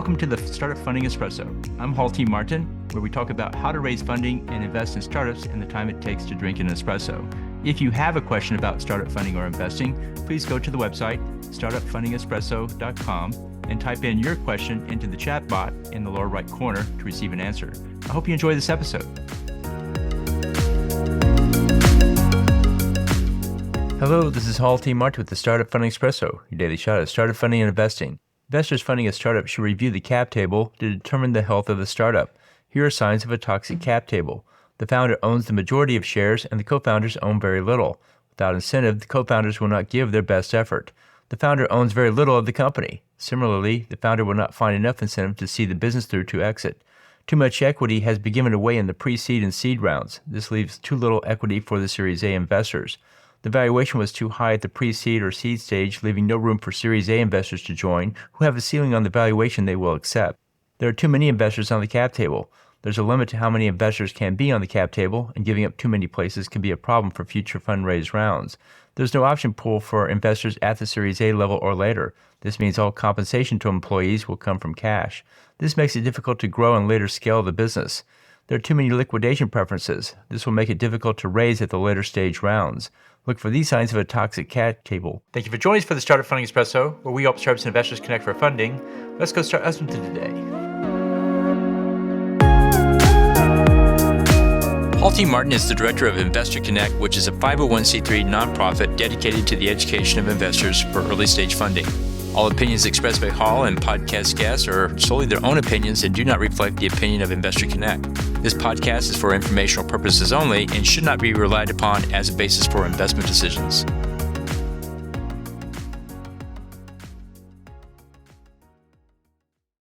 Welcome to the Startup Funding Espresso. I'm Halti Martin, where we talk about how to raise funding and invest in startups and the time it takes to drink an espresso. If you have a question about startup funding or investing, please go to the website, startupfundingespresso.com, and type in your question into the chat bot in the lower right corner to receive an answer. I hope you enjoy this episode. Hello, this is Halti Martin with the Startup Funding Espresso, your daily shot at startup funding and investing. Investors funding a startup should review the cap table to determine the health of the startup. Here are signs of a toxic cap table. The founder owns the majority of shares and the co-founders own very little. Without incentive, the co-founders will not give their best effort. The founder owns very little of the company. Similarly, the founder will not find enough incentive to see the business through to exit. Too much equity has been given away in the pre-seed and seed rounds. This leaves too little equity for the Series A investors. The valuation was too high at the pre-seed or seed stage, leaving no room for Series A investors to join, who have a ceiling on the valuation they will accept. There are too many investors on the cap table. There's a limit to how many investors can be on the cap table, and giving up too many places can be a problem for future fundraise rounds. There's no option pool for investors at the Series A level or later. This means all compensation to employees will come from cash. This makes it difficult to grow and later scale the business. There are too many liquidation preferences. This will make it difficult to raise at the later stage rounds. Look for these signs of a toxic cap table. Thank you for joining us for the Startup Funding Espresso, where we help startups and investors connect for funding. Let's go start listening to today. Halti Martin is the director of Investor Connect, which is a 501c3 nonprofit dedicated to the education of investors for early stage funding. All opinions expressed by Hall and podcast guests are solely their own opinions and do not reflect the opinion of Investor Connect. This podcast is for informational purposes only and should not be relied upon as a basis for investment decisions.